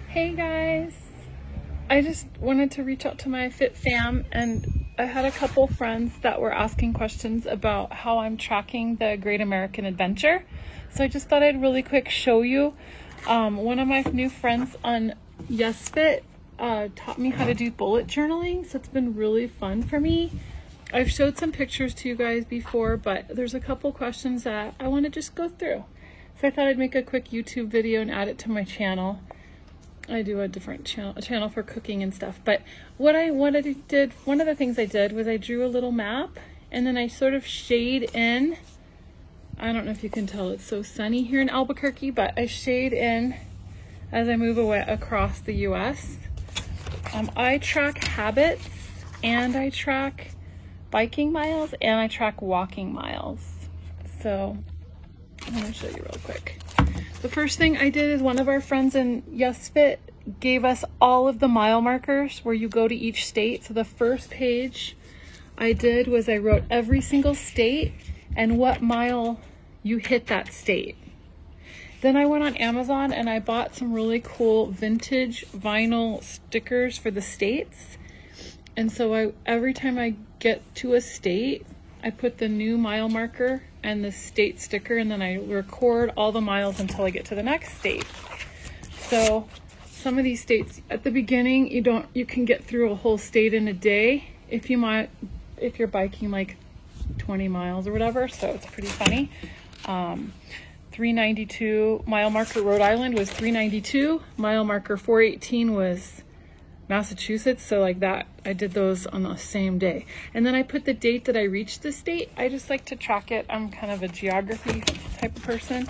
Hey guys, I just wanted to reach out to my Fit fam, and I had a couple friends that were asking questions about how I'm tracking the Great American Adventure. So I just thought I'd really quick show you. One of my new friends on YesFit taught me how to do bullet journaling, so it's been really fun for me. I've showed some pictures to you guys before, but there's a couple questions that I want to just go through. So I thought I'd make a quick YouTube video and add it to my channel. I do a different channel for cooking and stuff. But one of the things I did was I drew a little map, and then I sort of shade in. I don't know if you can tell, it's so sunny here in Albuquerque, but I shade in as I move away across the US. I track habits, and I track biking miles, and I track walking miles. So I'm gonna show you real quick. The first thing I did is one of our friends in YesFit gave us all of the mile markers where you go to each state. So the first page I did was I wrote every single state and what mile you hit that state. Then I went on Amazon and I bought some really cool vintage vinyl stickers for the states. And so every time I get to a state, I put the new mile marker and the state sticker, and then I record all the miles until I get to the next state. So some of these states at the beginning, you can get through a whole state in a day if you're biking like 20 miles or whatever. So it's pretty funny. 392 mile marker Rhode Island was 392. Mile marker 418 was Massachusetts, so like that, I did those on the same day. And then I put the date that I reached the state. I just like to track it. I'm kind of a geography type of person.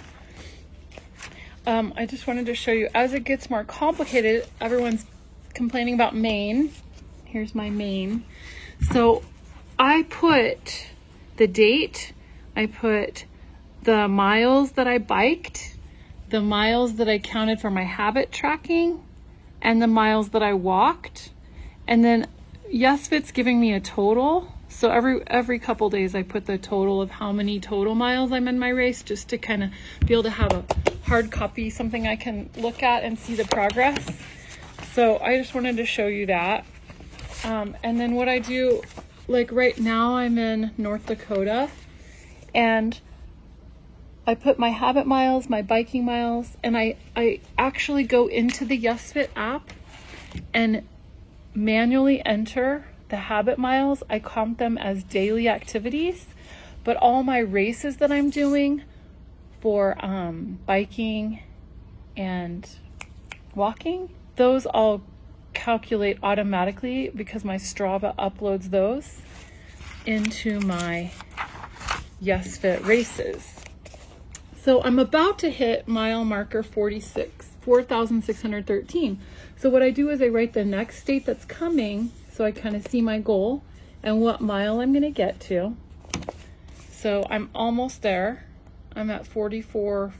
I just wanted to show you, as it gets more complicated, everyone's complaining about Maine. Here's my Maine. So I put the date, I put the miles that I biked, the miles that I counted for my habit tracking, and the miles that I walked. And then YesFit's giving me a total. So every couple days I put the total of how many total miles I'm in my race, just to kind of be able to have a hard copy, something I can look at and see the progress. So I just wanted to show you that. And then what I do, like right now I'm in North Dakota, and I put my habit miles, my biking miles, and I actually go into the YesFit app and manually enter the habit miles. I count them as daily activities, but all my races that I'm doing for biking and walking, those all calculate automatically because my Strava uploads those into my YesFit races. So I'm about to hit mile marker 4,613. So what I do is I write the next state that's coming, so I kind of see my goal and what mile I'm going to get to. So I'm almost there. I'm at 44.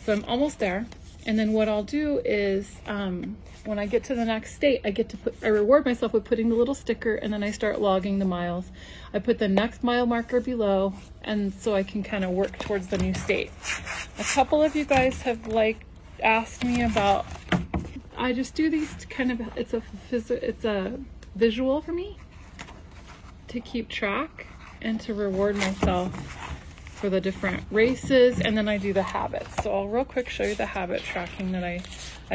So I'm almost there. And then what I'll do is when I get to the next state, I reward myself with putting the little sticker, and then I start logging the miles. I put the next mile marker below, and so I can kind of work towards the new state. A couple of you guys have asked me about, I just do these to kind of, it's a visual for me to keep track and to reward myself for the different races, and then I do the habits. So I'll real quick show you the habit tracking that I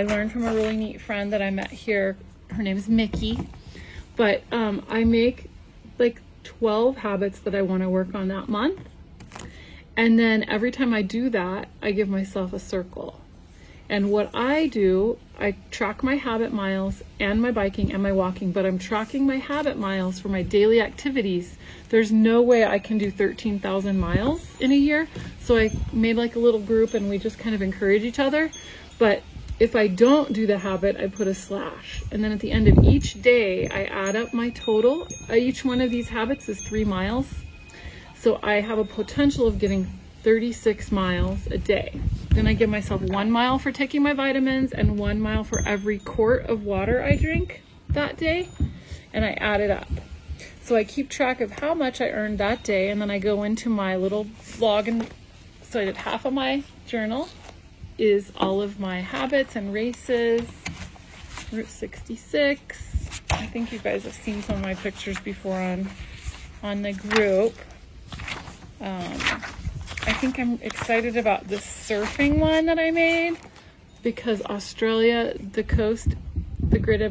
learned from a really neat friend that I met here. Her name is Mickey. But I make like 12 habits that I want to work on that month. And then every time I do that, I give myself a circle. And what I do, I track my habit miles and my biking and my walking, but I'm tracking my habit miles for my daily activities. There's no way I can do 13,000 miles in a year. So I made like a little group and we just kind of encourage each other. But if I don't do the habit, I put a slash. And then at the end of each day, I add up my total. Each one of these habits is 3 miles. So I have a potential of getting 36 miles a day. Then I give myself 1 mile for taking my vitamins and 1 mile for every quart of water I drink that day. And I add it up. So I keep track of how much I earned that day, and then I go into my little log, and so I did half of my journal, is all of my habits and races. Route 66. I think you guys have seen some of my pictures before on the group. I think I'm excited about this surfing one that I made because Australia, the coast, the Great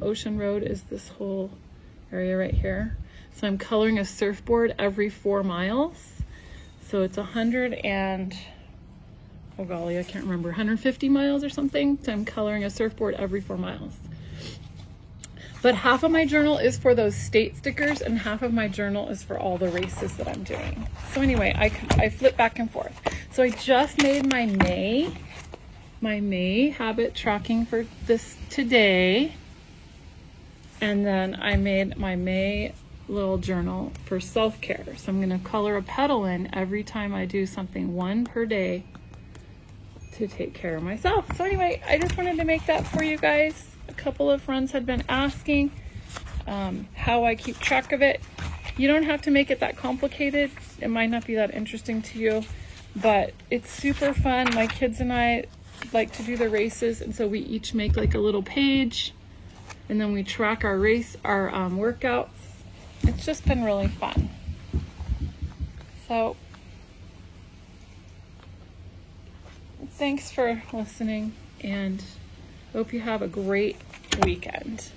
Ocean Road is this whole area right here. So I'm coloring a surfboard every 4 miles. So it's 100 and, oh golly, I can't remember, 150 miles or something. So I'm coloring a surfboard every 4 miles. But half of my journal is for those state stickers and half of my journal is for all the races that I'm doing. So anyway, I flip back and forth. So I just made my May habit tracking for this today. And then I made my May little journal for self-care. So I'm gonna color a petal in every time I do something, 1 per day to take care of myself. So anyway, I just wanted to make that for you guys. A couple of friends had been asking how I keep track of it. You don't have to make it that complicated. It might not be that interesting to you, but it's super fun. My kids and I like to do the races, and so we each make like a little page, and then we track our workouts. It's just been really fun. So thanks for listening, and hope you have a great weekend.